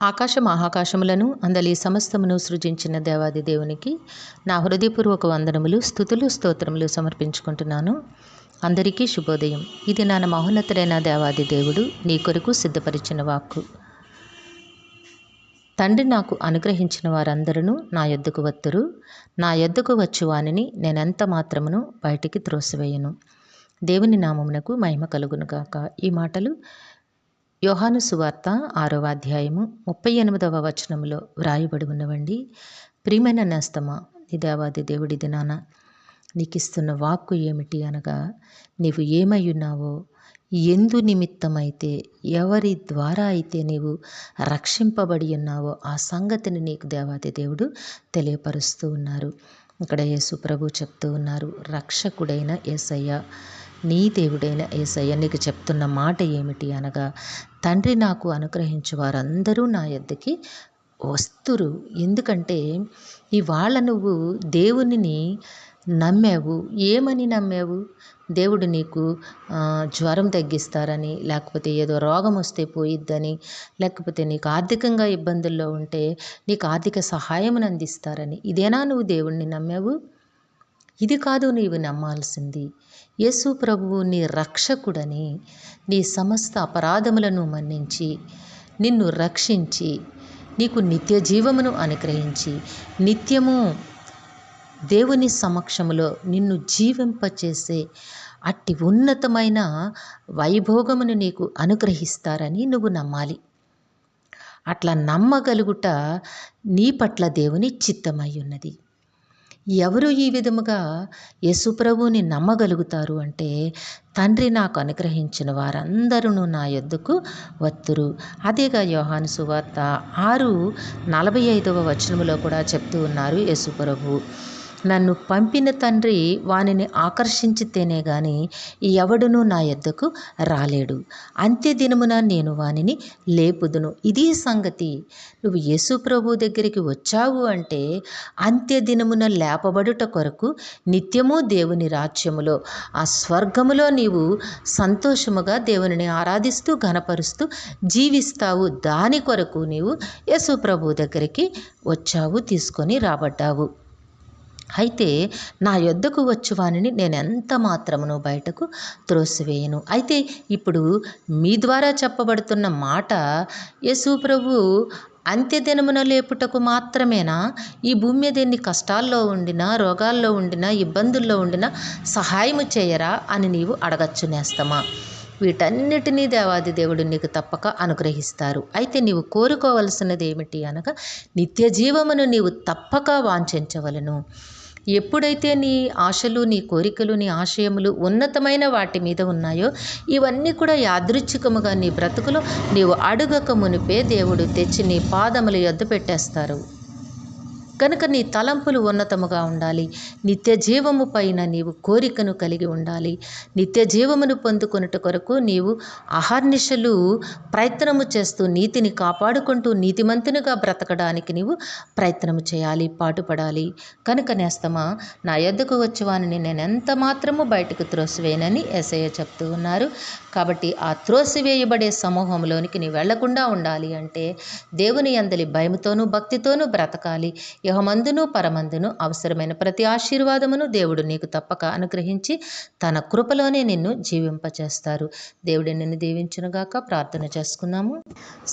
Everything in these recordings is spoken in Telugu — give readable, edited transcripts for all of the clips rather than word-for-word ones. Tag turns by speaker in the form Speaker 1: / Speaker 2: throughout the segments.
Speaker 1: ఆకాశ మహాకాశములను అందలి సమస్తమును సృజించిన దేవాది దేవునికి నా హృదయపూర్వక వందనములు, స్తుతులు, స్తోత్రములు సమర్పించుకుంటున్నాను. అందరికీ శుభోదయం. ఇది నా మహోన్నతుడైన దేవాది దేవుడు నీ కొరకు సిద్ధపరిచిన వాక్కు. తండ్రి నాకు అనుగ్రహించిన వారందరూ నా యొద్దకు వత్తురు. నా యొద్దకు వచ్చు వానిని నేనెంత మాత్రమును బయటికి త్రోసివేయను. దేవుని నామమునకు మహిమ కలుగునుగాక. ఈ మాటలు యోహాను సువార్త 6వ అధ్యాయము 38వ వచనములో వ్రాయబడి ఉన్నవండి. ప్రియమైన నేస్తమా, నీ దేవాది దేవుడి దినాన నీకిస్తున్న వాక్కు ఏమిటి అనగా, నీవు ఏమై ఉన్నావో, ఎందు నిమిత్తమైతే, ఎవరి ద్వారా అయితే నీవు రక్షింపబడి ఉన్నావో ఆ సంగతిని నీకు దేవాది దేవుడు తెలియపరుస్తూ ఉన్నారు. ఇక్కడ యేసు ప్రభు చెప్తూ ఉన్నారు, రక్షకుడైన యేసయ్య, నీ దేవుడైన యేసయ్య నీకు చెప్తున్న మాట ఏమిటి అనగా, తండ్రి నాకు అనుగ్రహించు వారందరూ నా యొద్దకి వస్తురు. ఎందుకంటే ఇవాళ నువ్వు దేవునిని నమ్మావు. ఏమని నమ్మావు? దేవుడు నీకు జ్వరం తగ్గిస్తారని, లేకపోతే ఏదో రోగం వస్తే పోయిద్దని, లేకపోతే నీకు ఆర్థికంగా ఇబ్బందుల్లో ఉంటే నీకు ఆర్థిక సహాయమును అందిస్తారని, ఇదేనా నువ్వు దేవుణ్ణి నమ్మావు? ఇది కాదు నీవు నమ్మాల్సింది. యేసు ప్రభువు నీ రక్షకుడని, నీ సమస్త అపరాధములను మన్నించి, నిన్ను రక్షించి, నీకు నిత్య జీవమును అనుగ్రహించి, నిత్యము దేవుని సమక్షములో నిన్ను జీవింపచేసే అట్టి ఉన్నతమైన వైభోగమును నీకు అనుగ్రహిస్తారని నువ్వు నమ్మాలి. అట్లా నమ్మగలుగుట నీ పట్ల దేవుని చిత్తమై ఉన్నది. ఎవరు ఈ విధముగా యేసుప్రభుని నమ్మగలుగుతారు అంటే, తండ్రి నాకు అనుగ్రహించిన వారందరూ నా యొద్దకు వత్తురు. అదేగా యోహాను సువార్త 6:45వ వచనములో కూడా చెప్తూ ఉన్నారు యేసుప్రభు, నన్ను పంపిన తండ్రి వానిని ఆకర్షించితేనే గాని ఎవడునూ నా యొద్దకు రాలేడు. అంత్య దినమున నేను వానిని లేపుదును. ఇది సంగతి. నువ్వు యేసు ప్రభు దగ్గరికి వచ్చావు అంటే అంత్య దినమున లేపబడుట కొరకు, నిత్యము దేవుని రాజ్యములో, ఆ స్వర్గములో నీవు సంతోషముగా దేవునిని ఆరాధిస్తూ ఘనపరుస్తూ జీవిస్తావు. దాని కొరకు నీవు యేసు ప్రభు దగ్గరికి వచ్చావు, తీసుకొని రాబడ్డావు. అయితే నా యొద్దకు వచ్చు వానిని నేను ఎంత మాత్రమును బయటకు త్రోసివేయను. అయితే ఇప్పుడు మీ ద్వారా చెప్పబడుతున్న మాట, యేసు ప్రభు అంత్యదినమున లేపుటకు మాత్రమేనా? ఈ భూమి మీద ఎన్ని కష్టాల్లో ఉండినా, రోగాల్లో ఉండినా, ఇబ్బందుల్లో ఉండినా సహాయము చేయరా అని నీవు అడగచ్చు నేస్తమా. వీటన్నిటినీ దేవాది దేవుడు నీకు తప్పక అనుగ్రహిస్తారు. అయితే నీవు కోరుకోవలసినది ఏమిటి అనగా, నిత్య జీవమును నీవు తప్పక వాంఛించవలను. ఎప్పుడైతే నీ ఆశలు, నీ కోరికలు, నీ ఆశయములు ఉన్నతమైన వాటి మీద ఉన్నాయో, ఇవన్నీ కూడా యాదృచ్ఛికముగా నీ బ్రతుకులో నీవు అడుగక మునిపే దేవుడు తెచ్చి నీ పాదముల యొద్ద పెట్టేస్తారు. కనుక నీ తలంపులు ఉన్నతముగా ఉండాలి. నిత్య జీవము పైన నీవు కోరికను కలిగి ఉండాలి. నిత్య జీవమును పొందుకొనుట కొరకు నీవు అహర్నిశలు ప్రయత్నము చేస్తూ నీతిని కాపాడుకుంటూ నీతిమంతునిగా బ్రతకడానికి నీవు ప్రయత్నము చేయాలి, పాటుపడాలి. కనుక నేస్తమా, నా యొద్దకు వచ్చేవానిని నేను ఎంత మాత్రము బయటకు త్రోసివేయనని యేసయ్య చెప్తూ ఉన్నారు. కాబట్టి ఆ త్రోసివేయబడే సమూహంలోనికి నీ వెళ్లకుండా ఉండాలి అంటే దేవుని యందలి భయముతోనూ భక్తితోనూ బ్రతకాలి. యహమందును పరమందును అవసరమైన ప్రతి ఆశీర్వాదమును దేవుడు నీకు తప్పక అనుగ్రహించి తన కృపలోనే నిన్ను జీవింపచేస్తారు. దేవుడు నిన్ను దీవించునుగాక. ప్రార్థన చేసుకుందాము.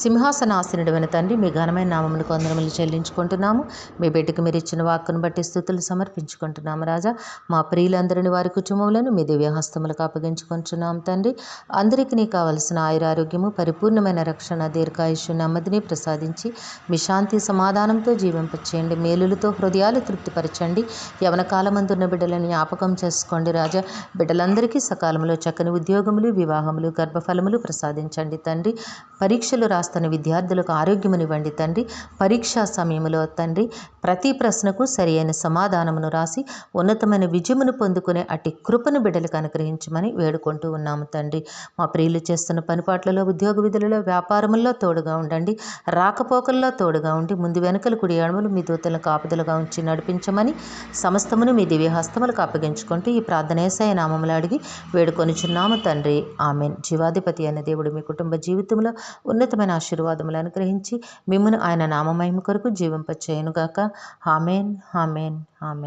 Speaker 1: సింహాసనాసనుడైన తండ్రి, మీ ఘనమైన నామమునకు వందనములు చెల్లించుకుంటున్నాము. మీ బిడ్డకు మీరు ఇచ్చిన వాక్కును బట్టి స్తుతులు సమర్పించుకుంటున్నాము. రాజా, మా ప్రియులందరినీ, వారి కుటుంబములను మీ దివ్య హస్తములకు అప్పగించుకుంటున్నాము. తండ్రి, అందరికీ నీ కావలసిన ఆయురారోగ్యము, పరిపూర్ణమైన రక్షణ, దీర్ఘాయుష్యు, నెమ్మదిని ప్రసాదించి మీ శాంతి సమాధానంతో జీవింపచేయండి. మేలులతో హృదయాలు తృప్తిపరచండి. యవన కాలమందున్న బిడ్డలను జ్ఞాపకం చేసుకోండి. రాజా, బిడ్డలందరికీ సకాలంలో చక్కని ఉద్యోగములు, వివాహములు, గర్భఫలములు ప్రసాదించండి. తండ్రి, పరీక్షలు రాస్తున్న విద్యార్థులకు ఆరోగ్యమునివ్వండి. తండ్రి, పరీక్షా సమయంలో తండ్రి ప్రతి ప్రశ్నకు సరి అయిన సమాధానమును రాసి ఉన్నతమైన విజయమును పొందుకునే అట్టి కృపను బిడ్డలకు అనుగ్రహించమని వేడుకుంటూ ఉన్నాము. తండ్రి, మా ప్రియులు చేస్తున్న పనిపాట్లలో, ఉద్యోగ విధులలో, వ్యాపారముల్లో తోడుగా ఉండండి. రాకపోకల్లో తోడుగా ఉండి ముందు వెనుకలు కుడి ఎడమలు మీ దూత భయభక్తులను కాపుదలుగా ఉంచి నడిపించమని సమస్తమును మీ దివ్య హస్తములకు అప్పగించుకుంటూ ఈ ప్రార్థన యేసయ్య నామములో అడిగి వేడుకొనుచున్నాము తండ్రి. ఆమెన్. జీవాధిపతి అయిన దేవుడు మీ కుటుంబ జీవితంలో ఉన్నతమైన ఆశీర్వాదములు అనుగ్రహించి మిమ్మును ఆయన నామమహిమ కొరకు జీవింపచేయునుగాక. Amen, amen, amen.